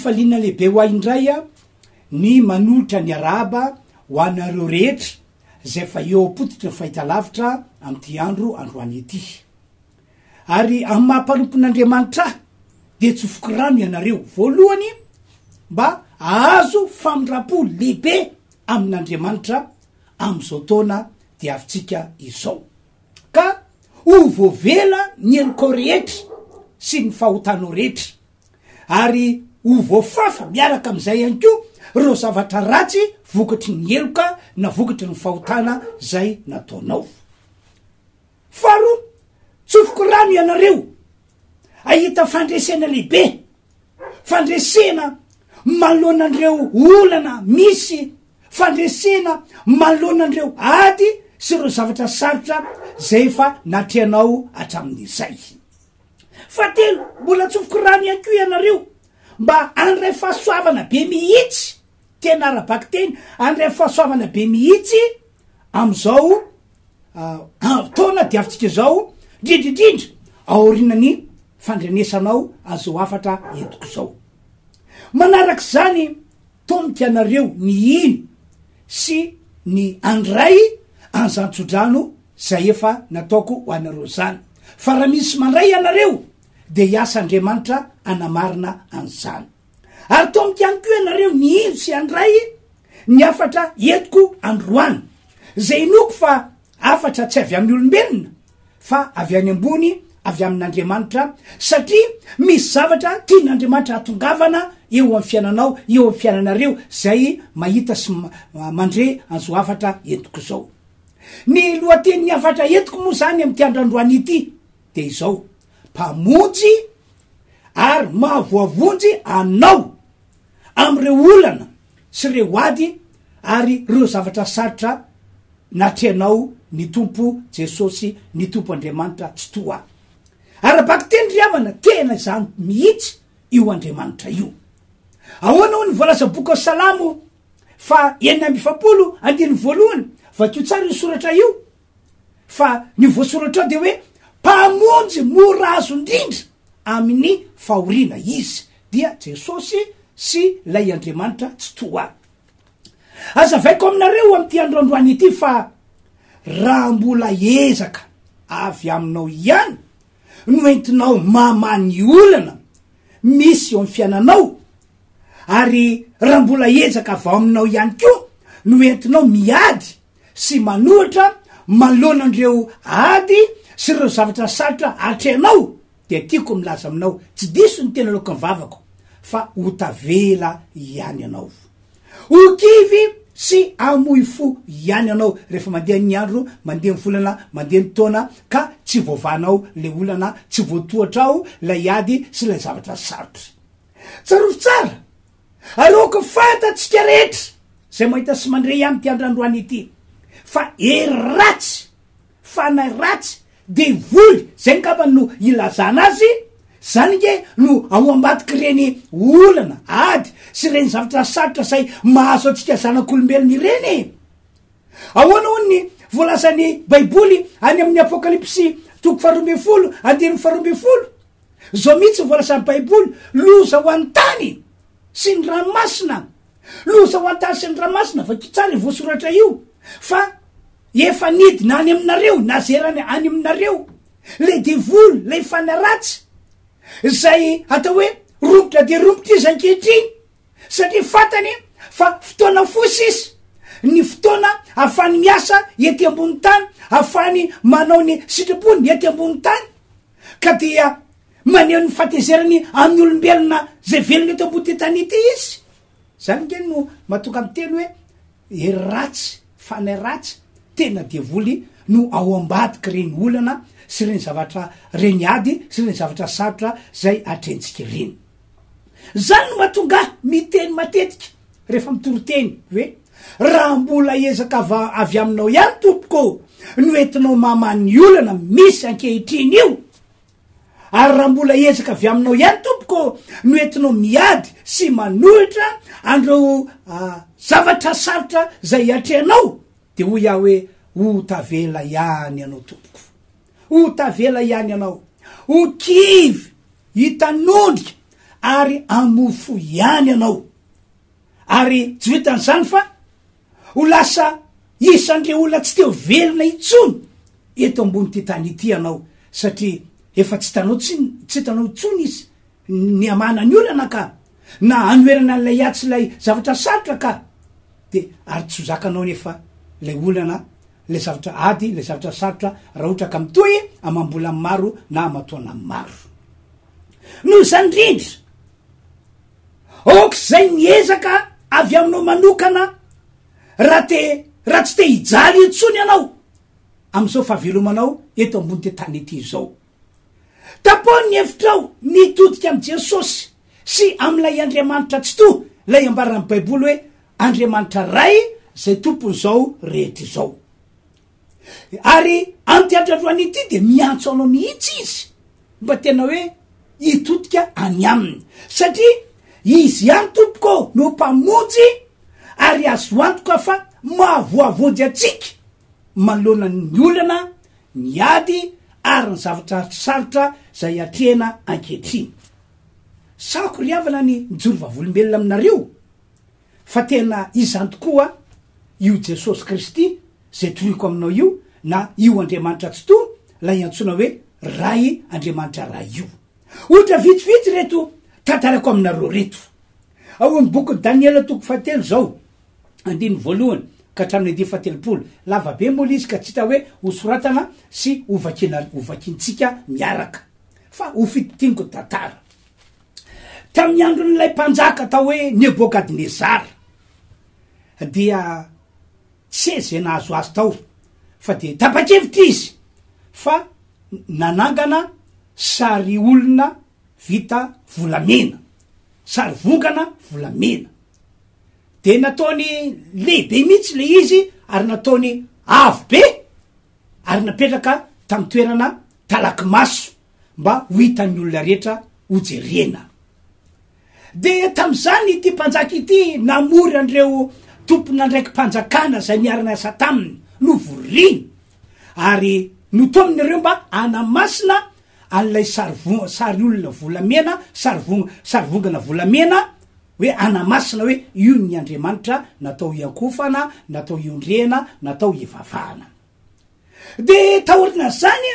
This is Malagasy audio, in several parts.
fifaliana lehibe ho ahy indray a ny manolotra ny araba ho anareo rehetra zay fa eo apotitra ny fahita lavitra amty androany ity ary amy mampanompon'Andriamanitra de tsofoky rano ianareo voalohany mba ahazo famindrapo lehibe amin'Andriamanitra am'izao taona de avitsika izao ka ho voavela ny eloko rehetra sy ny fahotanao rehetra ary ho voafafa miaraka am'izay ihany ko reo zavatra ratsy vokatry ny eloka na vokatry ny fahotana zay nataonao. Faro tsofoko rano ianareo ahita fandresena lehibe, fandresena malonandreo olana misy, fandresena malonandreo ady sy reo zavatra sarotra zay efa natreanao hatramin'izay. Fatelo mbola tsofoko rano ihany ko ianareo mba andray fahasoavana be mihitsy, tena arabaky teny andray fahasoavana be mihitsy am'izao taona diavitsika zao ndrindrindrindra aorinany fandrenesanao azo afatra entiko zao. Manaraky zany tomboky anareo ny ino sy ny andray anzantsodrano zay efa nataoko ho anareo zany, fa raha misy mandray anareo de hiasa Andriamanitra anamarina an'izany. Ary tomboky ihany ko ianareo ny ino sy andray ny afatra entiko androany zay inoko fa afatra tsy avy amin'ny olombelona fa avy any ambony, avy amin'Andriamanitra, satria misy zavatra tian'Andriamanitra atongavana eo amin'ny fiainanao, eo amin'ny fiainanareo zay mahita sy mandre azo afatra entiko zao. Ny lohatenin'ny afatra entiko moa zany am'ty androany ity de izao: mpamonjy ary mahavoavonjy anao am'ireo olana sy reo ady ary reo zavatra sarotra natreanao ny tompo Jesosy, ny tompo Andriamanitra tsy toa. Arabaky teny ry havana tena zany mihitsy io Andriamanitra io. Ahoana ho ny voalaza boky Salamo fa 1:1 vakio tsara io soratra io, fa ny voasoratra de hoe mpamonjy mora azo indrindra amin'ny fahoriana izy dia Jesosy sy lay Andriamanitra tsy toa. Azavaiko aminareo am'ty androany ity fa raha mbola ezaka avy aminao ihany no entinao mamany olana misy eo amin'ny fiainanao, ary raha mbola ezaka avy aminao ihany ko no entinao miady sy manohatra malonandreo ady sy reo zavatra sarotra atreanao, de tiako milaza aminao tsy diso ny tena laoko ny vavako fa ho tavela ihany anao, ho kivy sy amoy fo ihany anao rehefa mandeha ny andro, mandeha ny volana, mandeha ny taona ka tsy voavanao le olana, tsy voatohatrao lay ady sy lay zavatra sarotra. Tsarovy tsara aleoko fantatsika rehetra zay mahita sy mandre am'ty androany ity fa ratsy fanay ratsy de voly zay ngamba no ilazana azy, zany nge no ao ambadiky reny olana ady sy reny zavatra sarotra zay mahazo atsika zanak'olombelona ireny. Ahoana ho ny voalazany baiboly any amin'ny Apokalipsy 12:20 zao mihitsy voalazany baiboly: loza ho any tany sy ny ranomasina, loza ho any tany sy ny ranomasina. Vakio tsara voasoratra io fa efa nidina any aminareo, nazerany any aminareo le devoly, le fanaratsy zay atao hoe rombotra de rombotra izy ankehitriny, satria fantany fa fotoana fosy izy, ny fotoana ahafany miasa ety ambony tany, ahafany manao ny sitrapony ety ambony tany, ka dia maneho ny fatezerany amin'ny olombelona zay velona eto ambony tany ity izy. Zany nge no matonga amin'ny teny hoe ratsy fanay ratsy tena devoly no ao ambadiky reny olana sy reny zavatra reny ady sy reny zavatra sarotra zay atrentsika reny. Zany no matonga miteny matetika rehefa mitoroteny hoe raha mbola ezaka avy aminao ihany tompoko no entinao mamany olana misy ankehitriny io, ary raha mbola ezaka avy aminao ihany tompoko no entinao miady sy manohitra andreo zavatra sarotra zay atreanao, de ho iaho hoe ho tavela ihany anao tompoko, ho tavela ihany anao, ho kivy hitanondrika ary amofo ihany ianao. Ary tsy vitan'izany fa ho lasa isandre olona tsy teo velona itsony eto ambony ty tany ity ianao, satria efa tsy hitanao itsony izy ny amana ny olana ka na anoerana an'ilay atsy lay zavatra sarotra ka. De ary tsy ho zakanao nefa lay olana, le zavatra ady, le zavatra sarotra raha ohatra ka mitoy amam-bola maro na amatoana maro. Noho zany indrindra oka zay miezaka avy aminao manokana raha tsy te hijaly itsony ianao am'izao fahavelomanao eto ambony ty tany ity zao. Tapoha ny hevitrao nitodika am' Jesosy sy am'ilay Andriamanitra tsy to lay ambaran'ny baiboly hoe Andriamanitra ray zay tompony zao rehetra izao. Ary antiandroany ity de miantso anao mihitsy izy mba tena hoe hitodika any aminy, satria izy ihany tompoko no mpamonjy ary azo antoka fa mahavoavonjy atsika manoloana ny olana, ny ady ary ny zavatra sarotra zay atrehana ankehitriny. Sako riavana ny mijoro vavolombelona aminareo fa tena izany tokoa io Jesosy Kristy zay toroiko aminao io, na io Andriamanitra tsy to lay antsoina hoe ray Andriamanitra ray io. Ohatra vitsivitsy reto tantarako aminareo reto. Ao amin'ny boky Daniela toko 7 zao 1 ka hatramin'ny 17 lava be moa izy ka tsy hita hoe hosoratana sy hovakintsika miaraka fa ho fititiniko tantara. Tamin'ny andron'ilay mpanjaka atao hoe Nebokadnezara dia tsy zay nahazo azy tao fa de tapa-kevitra izy fa nanangana sary olona vita volamena, sary vongana volamena, de nataony lehibe mihitsy le izy ary nataony avo be ary napetraka tamy toerana Talakamaso mba ho hitan'ny olona rehetra hojerena. De tam'izany ty mpanjaka ity namory andreo tompona ndraiky mpanjakana zay miarana asa taminy no voriny ary notominy reo mba anamasina an'ilay sary olona volamena, sary vongana volamena, hoe anamasina hoe io ny Andriamanitra natao hiankofana, natao hiondrena, natao hivavahana. De taorina zany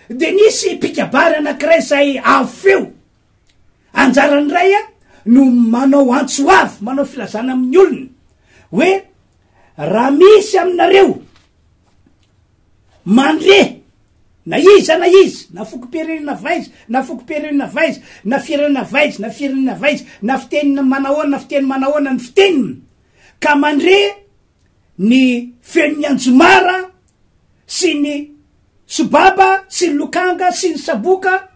de nisy mpikabary anankiray zay avo feo anjarany ray no manao antsoavy, manao filazana amin'ny olona hoe raha misy aminareo mandre na iza na izy na fokom-pirenena vaizy na fokom-pirenena vaizy na firenena vaizy na firenena vaizy na fitenina manahoana na fiteny manahoana ny fiteniny ka mandre ny feon'ny anjomara sy ny sobaba sy ny lokanga sy ny saboka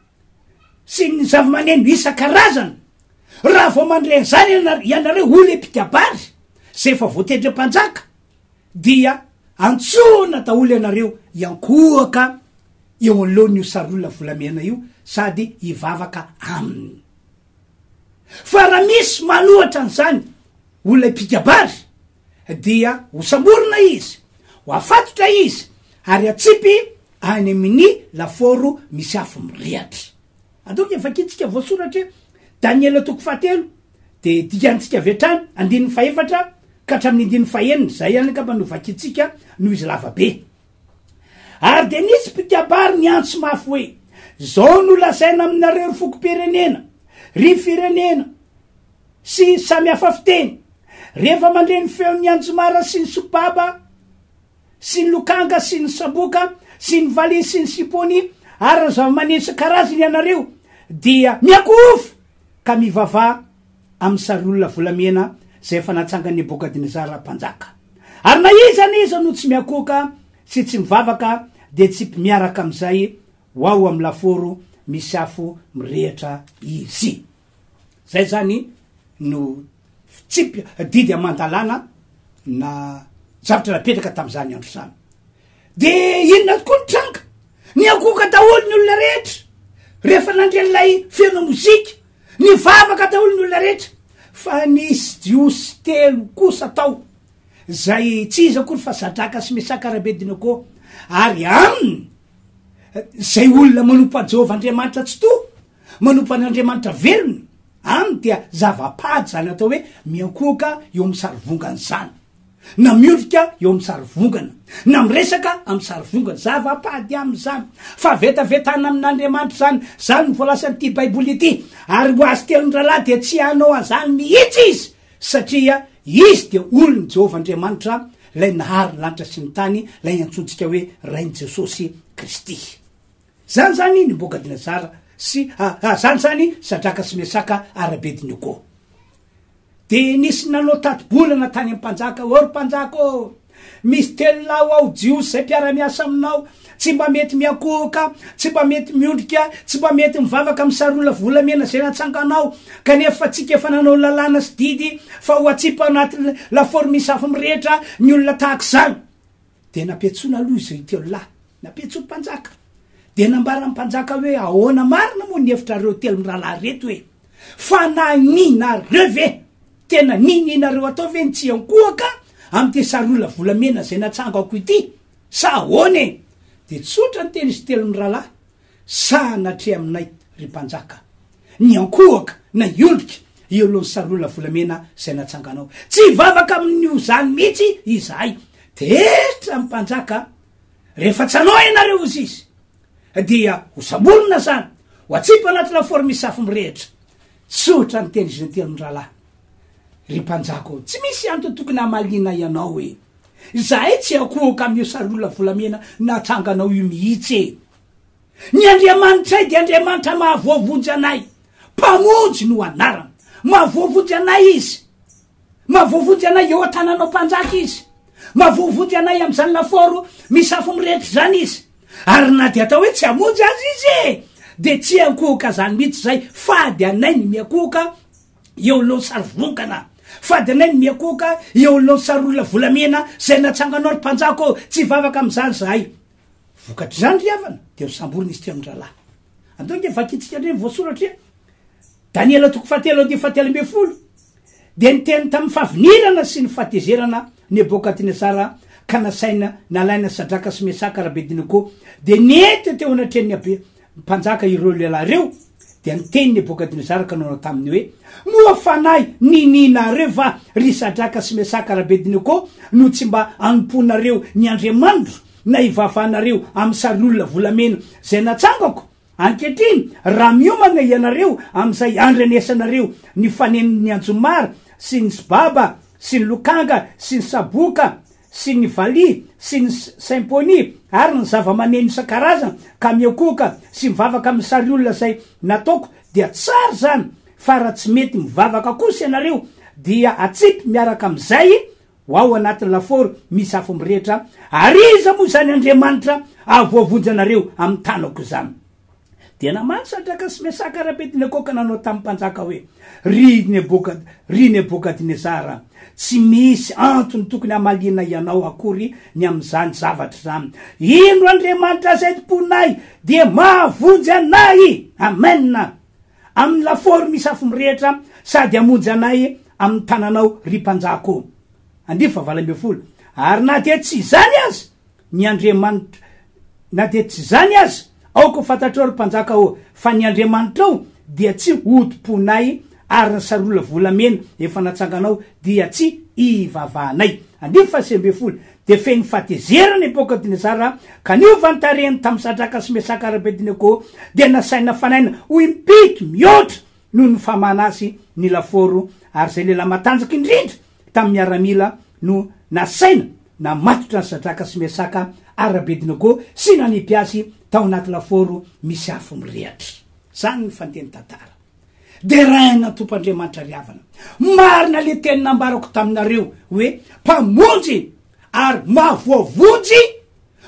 sy ny zava-maneno isan-karazana, raha vao mandre zany ianareo olo mpikabary zay efa voatedry mpanjaka dia antsona daholo ianareo iankohaka eo an'lohan'io sary olona volamena io sady hivavaka aminy. Fa raha misy manohatra an'izany olona mpikabary dia ho samborona izy, ho afatotra izy ary atsipy any amin'ny laforo misy afo mirehatra. Ataoko evakitsika voasoratra Daniela toko 7 de dikantsika vetrany 14 ka hatramin'ny 19 zay ihany ka mba novakitsika noho izy lava be. Ary de nisy mpikabary niantso mafy hoe zao no lazaina aminareo ry fokom-pirenena, ry firenena sy samy hafa fiteny rehefa mandreny feon'ny anjomara sy ny sobaba sy ny lokanga sy ny saboka sy ny vali sy ny sipony ary zava-maneno isan-karazany ianareo dia miakofo ka mivavah amin'ny sary olona volamena zay efa natsangany Nebokadnezara mpanjaka. Ary na iza no tsy miakoka sy tsy mivavaka de tsy miaraka am'izay ho amin'ny laforo misy afo mirehatra izy. Zay zany no tsipy didy amandalana na zavatra napetraka tam'izany andro zany. De inona tokoa ny tranga ny akoka daholo ny olona rehetra rehefa nandren'ilay feno mozika, ny vavaka daholo ny olona rehetra, fa nisy jiosy 3 kosa tao zay tsy izy akory fa Sadraka sy Mesaka Abednego ary aminy zay olona manompo a Jehovah Andriamanitra tsy to, manompo an'Andriamanitra velona any dia zavapady zany atao hoe miankoaka eo amy sarivongana zany, na miolika eo amy sarivongana, na miresaka amy sarivongana, zavapady am'zany fa vetavetana amin'Andriamanitra zany nyvoalasany ty baiboly ity. Ary ho azy telondralahy dia tsy anao azany mihitsy izy, satria izy dia olony Jehova Andriamanitra lay nahary lanitra sy ny tany, lay antsontsika hoe rainy Jesosy Kristy. Zany Nebokadinezara sy zany Sadraka sy Mesaka Abednego. De nisy nanao tato-bolana tany amy mpanjaka, ory mpanjaka ô, misy telonao ao jiosy zay mpiara-miasa aminao, tsy mba mety miakoka, tsy mba mety miondrika, tsy mba mety mivavaka amy sarola volamena zay natsanganao, kanefa tsika efa nanao lalàna sy didy fa ho atsipa anaty lafaoro misy afo mirehetra ny olona tahaka zany. De napiatsona aloha izay telolahy, napiatso mpanjaka. De nambara mpanjaka hoe ahoana marina moa ny hevitra reo telondralahy reto hoe fa naninareo ve, tena nininareo atao ve ny tsy ankoaka amy ty sarola volamena zay natsangako ity, sa ahoany? De tsotra ny teny izy telondralahy, sanatria aminay ry mpanjaka, ny ankoaka na iondrika eo alohan'ny sarola volamena zay natsanganao, tsy vavaka amin'io zany mihitsy izahay. Tetra mpanjaka, rehefa tsanao ianareo izy dia ho samborona zany, ho atsipa anaty lafaoro misy afo mirehitra. Tsotra ny teny izy telondralahy, ry mpanjaka, tsy misy antony tokony hamalina ianao hoe zahay tsy akoaka am'io sarola volamena natsanganao io mihitsy. Ny Andriamanitra ay dia Andriamanitra mahavoavonjy anay, mpamonjy no anarany, mahavoavonjy anay izy, mahavoavonjy anay eo an-tananao mpanjaka izy, mahavoavonjy anay am'zany lafaoro misy afo mirehitra zany izy. Ary na dia atao hoe tsy hamonjy azy izy de tsy akoaka zany mihitsy zay, fady anay ny miakoaka eo alohan'ny sarivongana, fady anay ny miakoaka eo alohan'ny sarola volamena zay natsanganao ry mpanjaka, tsy vavaka am'zany zahay. Vokatry zany ry havana de samborina izy telondralahy. Antonge vakitsika ndre voasoratra Daniela 3:7-7 de niteny tamin'ny fahavinirana sy ny fahatezerana Nebokadinezara ka nasaina nalaina Sadraka sy Mesaka Abednego, de nety teo anatrehan'ny mpanjaka ireo lehilahy reo. De niteny Nebokadinezara ka nanao taminy hoe moa fanahy nininareo va ry Sadraka sy Mesaka Abednego no tsy mba anomponareo ny Andriamanitra na ivavahanareo amy sarola volamena zay natsangako. Ankehitriny raha miomana ianareo am'izay andrenesanareo ny fanen'ny anjomara sy ny sibaba sy ny lokanga sy ny saboka sy ny vali sy ny symphonie ary ny zava-maneno isan-karazana ka miakoka sy mivavaka amy sarola zay nataoko, dia tsara zany. Fa raha tsy mety mivavaka kosa ianareo dia atsipy miaraka am'izay ho ao anatin'ny lafaoro misy afo mirehitra. Ariza moa zany Andriamanitra avoavonjy anareo amy tanako zany. De namany Sadraka sy Mesaka Abednego ka nanao tamin'ny mpanjaka hoe ry Nebokadinezara, tsy misy antony tokony hamalina ianao akory ny am'zany zavatra zany. Ino Andriamanitra zay tomponay dia mahavonjy anay, amena, amin'ny lafaoro misy afo mirehitra sady hamonjy anay amin'ny tananao ry mpanjaka. 2:20 Ary na dia tsy zany azy ny Andriamanitra, na dia tsy zany azy aoko fantatrao ry mpanjaka fa ny Andriamanitra ao dia tsy otomponay ary ny sarola volamena efa natsanganao dia tsy ivavahanay. 2:20 De feny fahatezerana Nebokadinezara ka niova ny tarehiny tamin'ny Sadraka sy Mesaka Abednego, de nasaina fanaina ho impito mihoatra noho ny famana azy ny lafaoro. Ary zay lehilahy matanjaky indrindra tamin'ny miaramila no nasaina namatotra ny Sadraka sy Mesaka Abednego sy nanipy azy tao anaty lafaoro misy afo mirehatra. Zany ny fanteny tantara. De raina tompandriamanitra ry havana, marina le teny nambarako taminareo hoe mpamonjy ary mahavoavonjy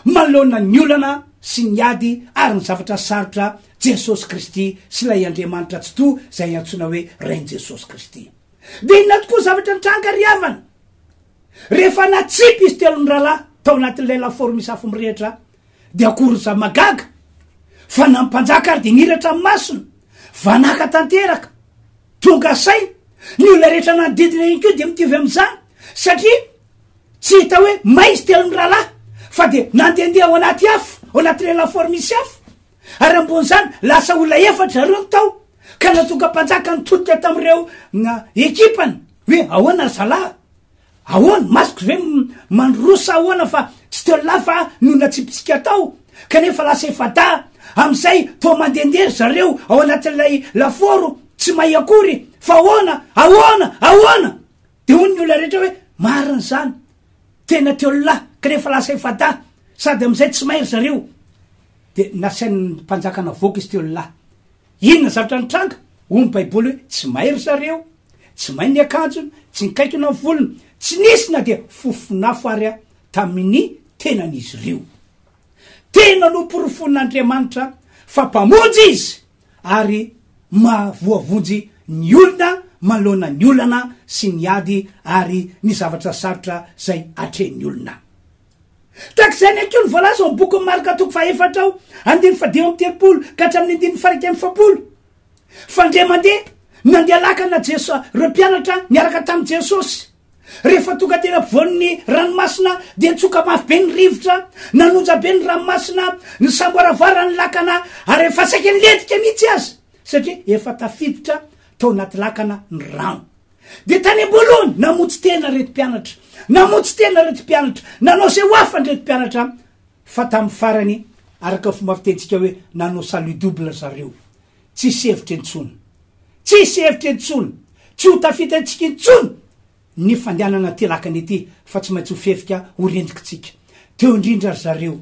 malona ny olana sy ny ady ary ny zavatra sarotra Jesosy Kristy sy lay Andriamanitra tsy to zay antsona hoe rainy Jesosy Kristy. De inona tokoa zavatra nitranga ry havana rehefa natsipy izy telondralahy tao anatin'ilay lafaoro misy afo mirehitra, de akory za magaga fa nampanjaka ary de niratra amin'ny masona vanaka tanteraka tonga saina ny olona rehetra nanodidina iny keo de mitovy am'izany, satria tsy hita hoe maizy telondralahy fa de nandehandeha ao anaty afo, ao anatin'ilay lafaoro misy afo. Ary ambon'izany lasa olona efatra zareo tao ka natonga-panjaka nitodika tamin'ireo na ekipany hoe ahoana zalahy, ahoana masiko ve mandrosa ahoana fa tsy teo lafa no natsipitsika tao kanefa lasa efada am'izay to mandendery zareo ao anatin'ilay laforo tsy mahay akory fa ahoana de hoy ny olona rehetra hoe marina zany tena teo lahy kanefa lasa efada sady am'izay tsy mahery zareo. De nasain'ny mpanjaka navoaka izy teo lahy, inona zavatra nitranga hoy ny baiboly hoe tsy mahery zareo, tsy mahay ny akanjony, tsy nikaikina ny volony, tsy nisy na de fofonafo ary a tamin'ny tenan'izy ireo. Tena nomporofon'Andriamanitra fa mpamonjy izy ary mavoavonjy ny olona malona ny olana sy ny ady ary ny zavatra sarotra zay atren'ny olona. Tak'izay ny akeo ny voalaza ao boky marika toko faefatra ao andiny fadimy amby telopolo ka hatramin'ny andiny farika amby fapolo fa ndre mandeha nandeha lakana reo mpianatra niaraka tamin'i Jesosy rehefa tonga tena ampovoan'ny ranomasina de nitsoka mafy be ny rivotra, nanonja be ny ranomasina, ny samboaravara ny lakana ary efa saika niledika mihitsy azy satria efa tafiditra tao anaty lakana ny rano. De tany am-boalohany namontsy tena reto mpianatra, nanao se hoafa ny reto mpianatra fa tamin'ny farany araka fomba fitentsika hoe nanao salut double zareo. Tsisy hevitra intsony, tsy ho tafita antsika intsony ny fandehanana ty lakana ity fa tsy maintsy ho fefika ho rendrikitsika. Teo indrindra zareo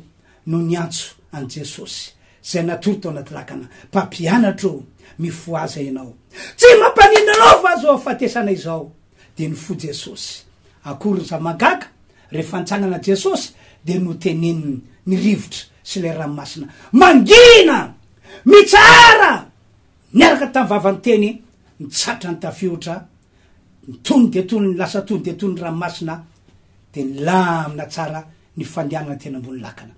no niantso an Jesosy zay natory tao anaty lakana, mpampianatro mifoaza ianao, tsy mampanina anao fa azo afatesana izao. De nifo Jesosy akory za magaga rehefa nitsanana Jesosy de no teneniny ny rivotra sy le ranomasina mangina mitsara niaraka tamin'ny vavany teny nitsatra ny tafiotra tony de tony lasa tony de tony ranomasina de nilamina tsara ny fandehanana tena ambony lakana.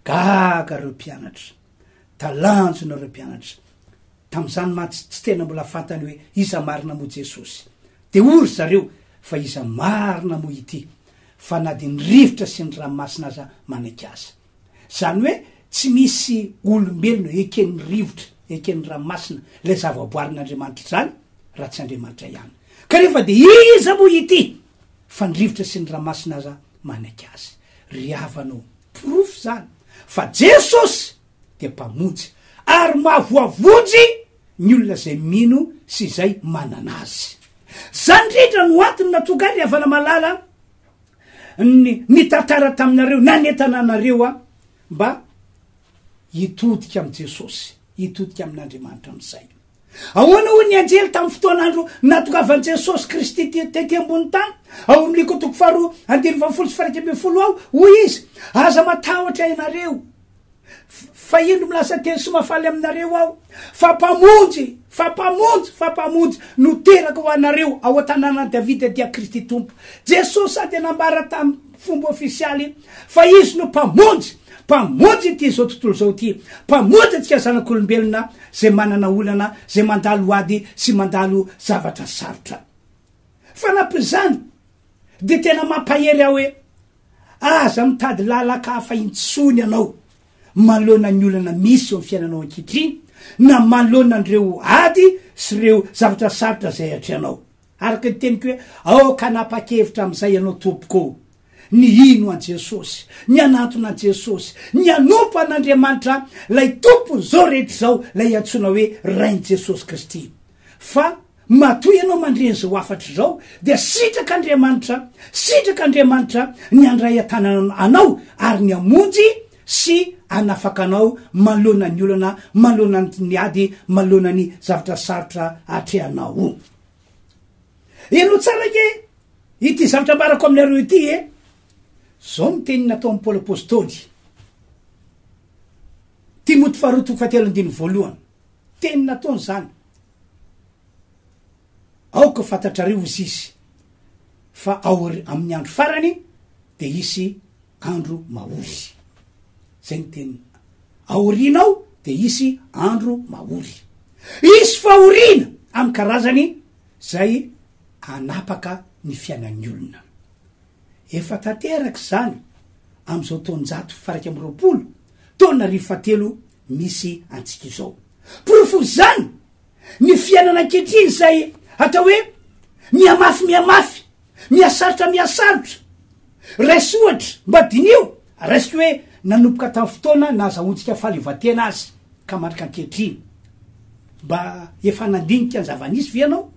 Gaga reo mpianatra, talanjona reo mpianatra tam'izany matsy tsy tena mbola fantany hoe iza marina mo Jesosy. De ory zareo fa iza marina mo ity fa na de ny rivotra sy ny ranomasina aza manaky azy. Zany hoe tsy misy olombelona eken'ny rivotra, eken'ny ranomasina le zavaboarin'Andriamanitra zany raha tsy Andriamanitra ihany. Kanefa de iza mo ity fa ny rivotra sy ny ranomasina aza manaky azy. Riavanao profo zany fa Jesosy de mpamonjy ary mahavoavonjy ny olona zay mino sy zay manana azy. Zany rindra no antony natonga riavana malala ny tantara taminareo na nentananareo a mba hitodika am Jesosy, hitodika amin'Andriamanitra am'izay. Ahoana hoy ny anjely tamin'ny fotoan'andro natongavan'i Jesosy Kristy tety ambony tany ao amin'ny liko toko faharoa andiny valopolo sy farika amby folo ao hoy izy aza matahotra ianareo fa ino milasa teny sy mafaly aminareo aho fa mpamonjy no teraka ho anareo ao an-tanàna Davida dia Kristy tompo. Jesosy sady nambara tamin'ny fomba ofisialy fa izy no mpamonjy ty zao tontolo zao ty, mpamonjy atsika zanak'olombelona zay manana olana, zay mandalo ady sy mandalo zavatra sarotra. Fa nampizany de tena mampahery aho hoe aza mitady lalaka intsony ianao malona ny olana misy eo amin'ny fiainanao ankehitriny na malona an'ireo ady sy ireo zavatra sarotra zay atreanao. Araka ny teniko hoe aoka napa-kevitra am'izay ianao tompoko, ny ino an Jesosy, ny anatona an Jesosy, ny anompo an'Andriamanitra lay tompony zao rehetra zao lay antsona hoe rain Jesosy Kristy. Fa matoy ianao mandreny zao afatra zao de sitraka Andriamanitra ny andray atanana anao ary ny amonjy sy anafaka anao malona ny olana, malona ny ady, malona ny zavatra sarotra atreanao. Eno tsara ke ity zavatra barako aminareo ity zao miteny natao Paoly apôstôly Timoty faharoa toko fahatelo andiny voalohany, teny nataony zany aoka fantatrareo izy fa ao amin'ny andro farany de isy andro mahory. Zay ny teny aorinao de isy andro mahory, isy fahoriana amin'ny karazany zay anapaka ny fiainan'ny olona. Efa tanteraka zany am'izao taonjato faraka amby roapolo taona 2010 misy antsika izao. Profo zany ny fiainana ankehitriny zay atao hoe miamafy miasarotra raisy ohatra mba dinio raisy hoe nanomboka tamin'ny fotoana nazahoantsika fahaleovan-tena azy ka marika ankehitriny mba efa nandinika ny zava-nisy vianao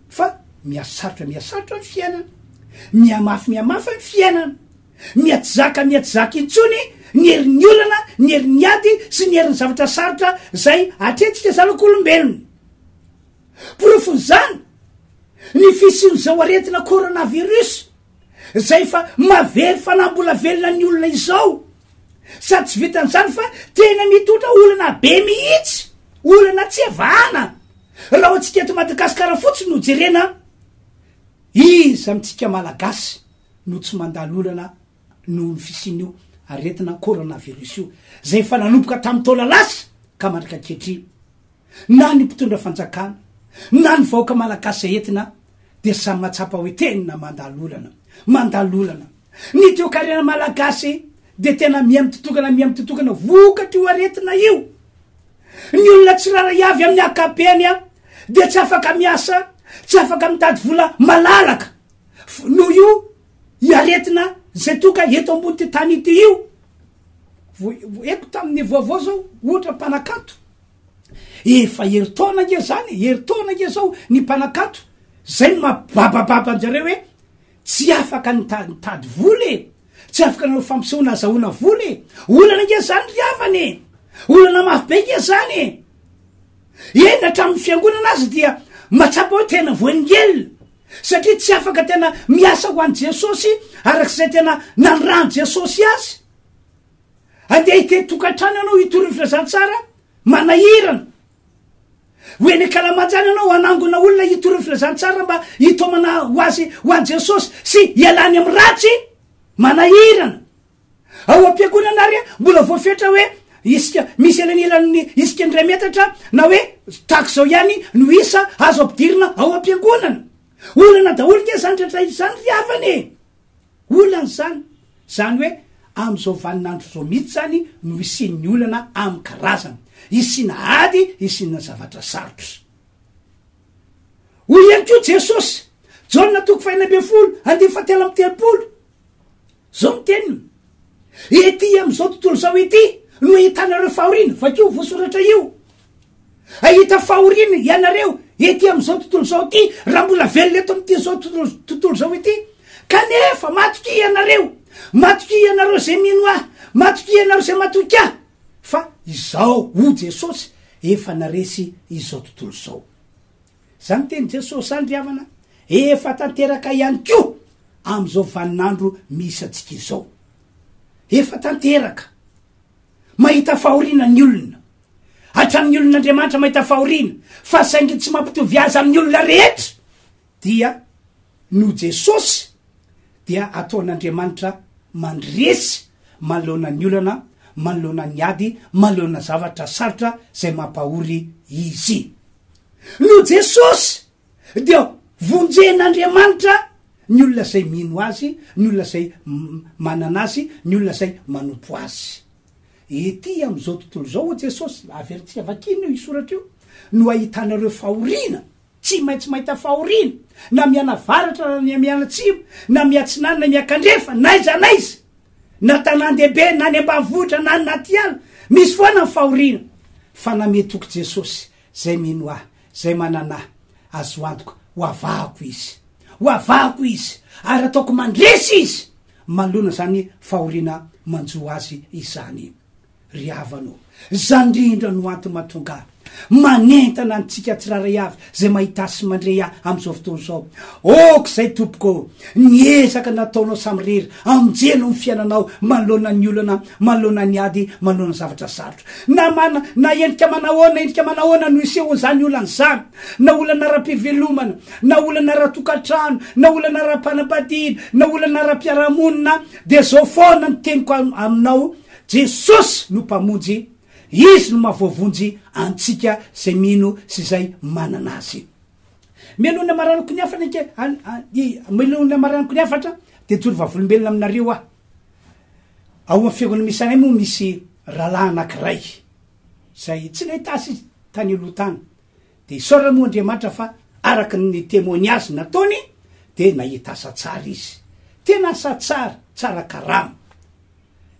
fa miasarotra ny fiainana miamafy ny fiainana miatsizaka intsony ny herin'ny olana ny herin'ny ady sy ny herin'ny zavatra sarotra zay atretsika zanak'olombelona porofony zany ny fisiny zao aretina coronavirus zay fa mavery fanambola velona ny olona izao sady tsy vitan'izany fa tena mitotra olana be mihitsy olana tsy avahana raha ohatsika eto Madagasikara fotsiny no jerena iza amitsika malagasy no tsy mandalo olana no ny fisin'io aretina coronavirus io zay fa nanomboka tamin'ny taona lasa ka mandrika ankehitriny na ny mpitondra fanjakana na ny vahoaka malagasy zay entina de samy matsapa hoe tenina mandalo olana ny teokarena malagasy de tena miamitotokana vokatra io aretina io ny olona tsy raray avy amin'ny akabeny de tsy afaka miasa tsy afaka mitady vola malalaka no io iaretina zay toka eto ambony ty tany ity io eko tamin'ny vaovao zao ohatra mpanakato efa heritaona nge zao ny mpanakato zay mababababa anjareo hoe tsy afaka nitady voly tsy afaka nao fampisehoana azahoana voly olana nge zany riavany olana mafy be nge zany eny hatramin'ny fiangonana azy dia matsapa hoe tena voaningelona satria tsy afaka tena miasa ho an' Jesosy arak'izay tena nandrano Jesosy azy andeha ite tokantrano anao hitorony filazantsara manahirana hoeny kalamanjany anao anangona olona hitorony filazantsara mba hitomana ho azy ho an' Jesosy sy ialany amin'ny ratsy manahirana ao am-piangonana ary mbola voafetra hoe isika misy elanelany isika ndray metatra na hoe tako zao ihany no isa azo ampidirina ao am-piangonana olana daholo nge zany zany riavany olana zany hoe am'izao vaninandro zao mihitsy zany no isin'ny olana amin'ny karazana isina ady isina zavatra sarotra hoy ihany ko Jesosy Jaona 4:10 zao miteniny ety am'izao tontolo zao ity no hitanareo fahoriana vakeo voasoratra io ahita fahoriana ianareo ety am'izao tontolo zao ity raha mbola velona eto am'ty zao tontolo zao ity kanefa matoky ianareo zay mino ahy matoky ianareo zay matoky ahy fa izao ho Jesosy efa naresy izao tontolo zao zany teny Jesosy zany riavana efa tanteraka ihany ko am'izao vaninandro misy atsika izao efa tanteraka mahita fahoriana ny olona hatramin'ny olon'Andriamanitra mahita fahoriana fa saingy tsy mampitovy azy amin'ny olona rehetra dia no Jesosy dia ataon'Andriamanitra mandresy manoloana ny olana manoloana ny ady manoloana zavatra sarotra zay mampahory izy no Jesosy dia vonjen'Andriamanitra ny olona zay mino azy ny olona zay manana azy ny olona zay manompo azy ety am'izao tontolo zao Jesosy averitsika vakiny io isoratra io no ahitanareo fahoriana tsy maintsy mahita fahoriana na miana varatra na miana tsimo na miatsinany na miakandrefa naiza na tanàn-dehibe na ny ambavohitra na ny natyala misy foana ny fahoriana fa nametoky Jesosy zay mino ahy zay mananahy azo antoka hoavahako izy ary ataoko mandresy izy malona zany fahoriana manjo azy izany riavanao zany rindra no antony mahatonga manentana antsika tsiraray avy zay mahita sy mandre am'izao fotoana zao ôko zay tompoko niezaka nataonao samy rery amjeno ny fiainanao manoloana ny olana manoloana ny ady manoloana zavatra sarotra na endrika manahoana no iseho zany olana zany na olana ra-pivelomana na olana ra-tokatrano na olana ra-panambadiana na olana ra-piarahamonina de zao foana ny teniko aminao Jesosy no mpamonjy izy no mahavoavonjy antsika zay mino sy zay manana azy melona maranoko ny afatra ke melona maranoko ny afatra de tory vavolombelona aminareo ao amin'ny fiangonana misy anay moa misy rahalahy anankiray zay tsy nahita azy izy tany aloha tany de isaorana moa Andriamanitra fa araky ny témoignage nataony de nahita asa tsara izy, tena asa tsara karama.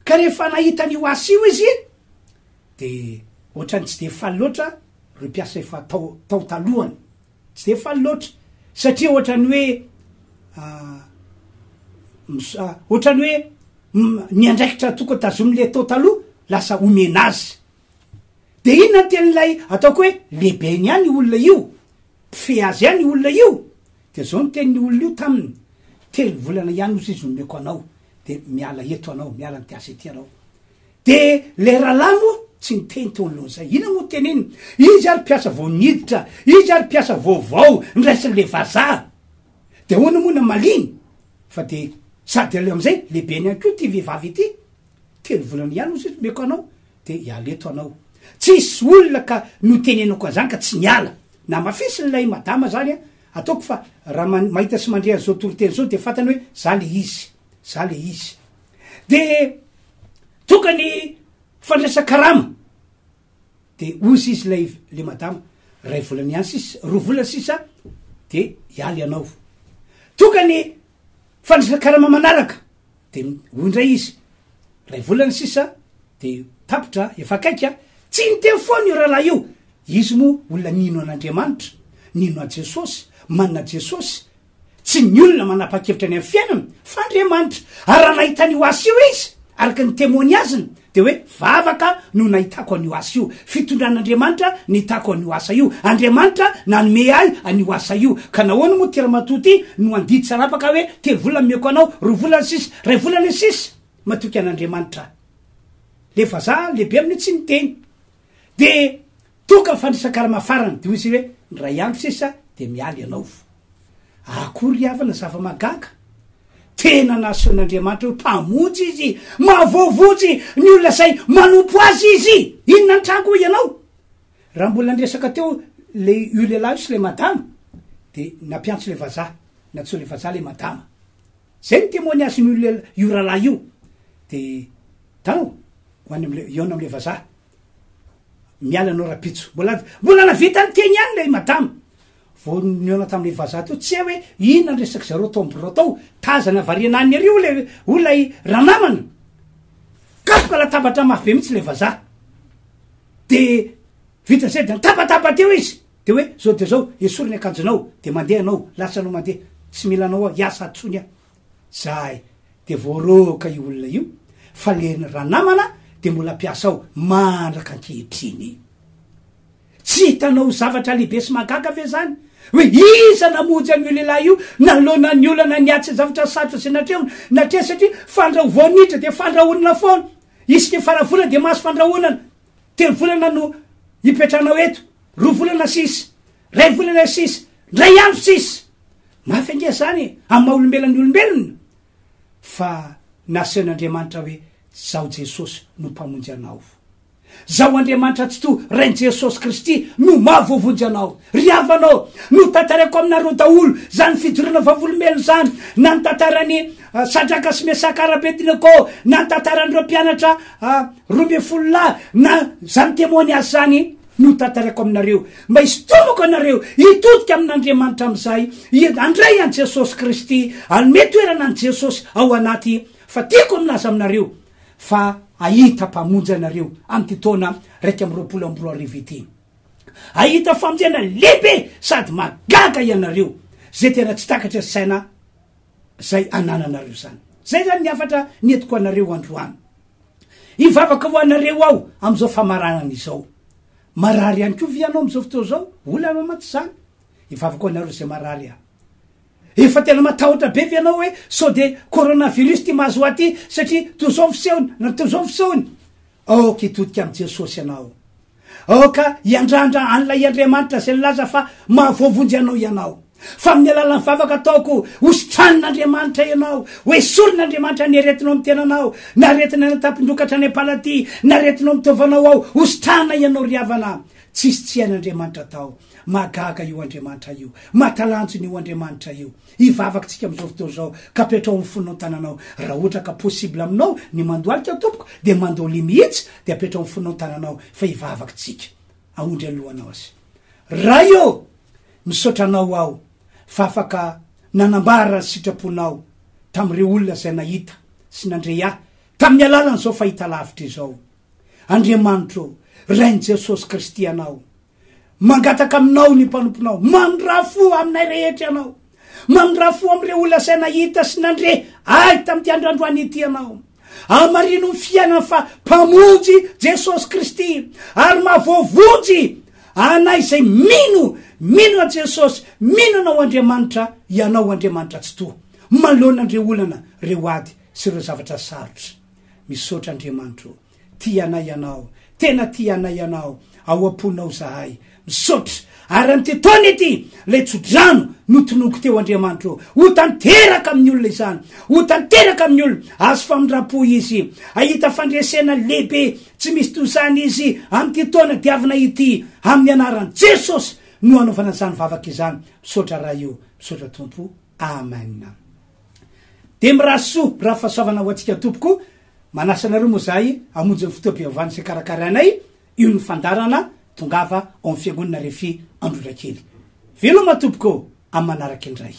Ka rehefa nahitany io asa io izy de ohatrany tsy de faly loatra ro mpiasa efa tao talohany, tsy de faly loatra satria ohatrany hoe ohatrany hoe ny andraikitra toko tazomile tao taloha lasa omena azy. De inona ten'ilay ataoko hoe lehibe ihany olona io, mpife azy ihany olona io. De zao ny tenin'ny olona io taminy 3 volana ihany ozy izy nomeko anao de miala eto anao, miala ny tiasa ety anao. De le rahalahy moa tsy niteny teo alohan'izay, ina moa teneny, izy ary mpiasa vao niditra, izy ary mpiasa vaovao ndraisin'le vazaha. De hoana moa na maliny fa de sady ale am'izay lehibe ny anko ty vehivavy ity, 3 volana ihany ozy izy nomeko anao de iala eto anao. Tsisy olona ka no tenenako azany ka tsy niala na mafisy nylay madama zany ataoko fa raha mahita sy mandrea zao toroteny zao de fantany hoe za le izy. De tokany fandraisa karama de ozy izy le madama 2 volana ihany sisa, 2 volana sisa de iala ianao. Tokany fandraisa karama manaraka de ondray izy 2 volana sisa de tapitra efa akaika. Tsy niteny foana io rahalahy io, izy moa olona nino an'Andriamanitra, nino a Jesosy, manana Jesosy, tsy ny olona manapa-kevitra any amin'ny fiainana fa Andriamanitra. Ary raha nahitany io asa io izy araka ny témoignage-ny de hoe vavaka no nahitako an'io asa io, fitondran'Andriamanitra nahitako an'io asa io, Andriamanitra nanome ahy an'io asa io. Ka nahoana moa tiramatoty no andidy sarapaka hoe 3 volana meko anao, 2 volana sisa, 2 volana sisa matoky an'Andriamanitra. Le vazaha lehibe amin'ny tsy niteny de toka fandraisa-karama farany de izy hoe ndray andro sisa de miala ianao. Akory havana zava-magaga, tena nason'Andriamanitra hoe mpamonjy izy, mahavoavotsy ny olona zay manompo azy izy. Inona ny tranko ianao? Raha mbola ndresaka teo le io lehilahy sy le madama de nampiantso le vazaha, natso le vazaha le madama. Zay ny témoignage io rahalahy io. De tanao hoany amle iona amle vazaha, miala anao rapitso, mbola navita ny teny ihany le madama. Vao niona tam'le vazaha teo tsy hay hoe inona nresaky zareo tao amboro tao, tazana varianany ary le olona ranamana. Kapoka latabatra mafy be mihitsy le vazaha. De vita zay de nitabataba teo izy de hoe zao de zao esoriny akanjonao de mandeha anao, lasa anao mandeha, tsy mila anao hiasa atsony a. Zay de voaroka io olona io fa le ranamana de mbola mpiasa ao mandraka ankehitriny. Tsy hitanao zavatra lehibe sy magaga ve zany hoe iza namonjy an'io lehilahy io nalona ny olana niatsy zavatra sarotra sy natrehona natrea satria fandrahovonitra de fandrahonana foana, isika faravolana de mahazo fandrahonana. 3 volana no ipetranao eto, 2 volana sisa, 2 volana sisa, 2 andro sisa. Mafy ange zany amin'ny maha olombelany olombelona. Fa nasen'Andriamanitra hoe zao Jesosy no mpamonjy anao, zao Andriamanitra tsy to rain Jesosy Kristy no mahavoavonjy anao. Ry havanao no tantarako aminareo daholo zany fijorana vavolombelona zany, na ny tantarany Sadraka sy Mesaka Abednego, na ny tantaran'ireo mpianatra 12 lahy, na zany témoignage zany no tantarako aminareo. Mba hisy tomoko anareo hitodika amin'Andriamanitra am'izay, andray an Jesosy Kristy, anome toerana an Jesosy ao anaty. Fa tiako aminazy aminareo fa ahita mpamonjy anareo amty taona 2024 ity. Ahita famonjena lehibe sady magaga ianareo, zay tena tsy takatra saina zay anananareo zany. Zay zany niafatra nietiko anareo androany. Ivavaka ho anareo ao am'izao famaranana izao. Marary ihany ko vianao am'izao fotoa zao, olana mamaty zany. Ivavaka ho anareo zay marary a. Efa tena matahotra be vianao hoe so de coronavirus ty mahazo aty satria tozao fisehony na tozao fisehony. Ok, todika am Jesosy ianao. Oka iandrandra an'ilay Andriamanitra zay laza fa mahavoavonjy anao ianao. Fa amin'ny alalan'ny vavaka ataoko hositran'Andriamanitra ianao, hoe sorin'Andriamanitra ny aretinao amin'ny tenanao, na aretina ny tapindokatra any Palaty, na aretinao mitovanao ao, hositrana ianao ry havana. Tsisy tsy hain'Andriamanitra tao. Magaga io Andriamanitra io, matalanjony io Andriamanitra io. Ivavaka tsika am'izao fotoa zao, ka petrao amin'ny fonao tananao. Raha ohatra ka possible aminao ny mandoalika tompoko de mandoly mihitsy de apetrao amin'ny fonao tananao, fa ivavaka tsika. Aondry alohanao azy. raha io misotranao ao fa afaka nanambara sitraponao tam'ireo olona zay nahita sy nandre ahy tamin'ny alalany zao fahita lavitra izao. Andriamanitro rain Jesosy Kristy anao, mangataka aminao ny mpanomponao, mandrafo aminay rehetra anao, mandrafo am'ireo olona zay nahita sy nandre ay tam'ty androandroany ity anao. Amarino fiainana fa mpamonjy Jesosy Kristy ary mahavoavonjy anay zay mino a Jesosy, mino anao Andriamanitra, ianao Andriamanitra tsy to malonandreo olana reo ady sy reo zavatra sarotra. Misaotra Andriamanitro, tianay ianao, tena tianay ianao, ao amponao zahay. Misaotra ary am'ty taona ity le tsodrano notonoko teo Andriamanitro, ho tanteraka amin'ny olona izany, ho tanteraka amin'ny olona azo famindrapo izy, ahita fandresena lehibe tsy misy toy izany izy am'ty taona diavina ity, amin'ny anaran'i Jesosy no anaovana zany vavaka izany. Misaotra raha io, misaotra Tompo, amen. De miraso raha fahasoavana ho atsika tompoko, manasanareo moa zahay hamonjy ny fotoam-pivavahana sy karakarainay, io ny fandarana tongava amin'ny fiangonana RHEFI Androndrakely. Veloma tompoko amin'ny manaraka indray.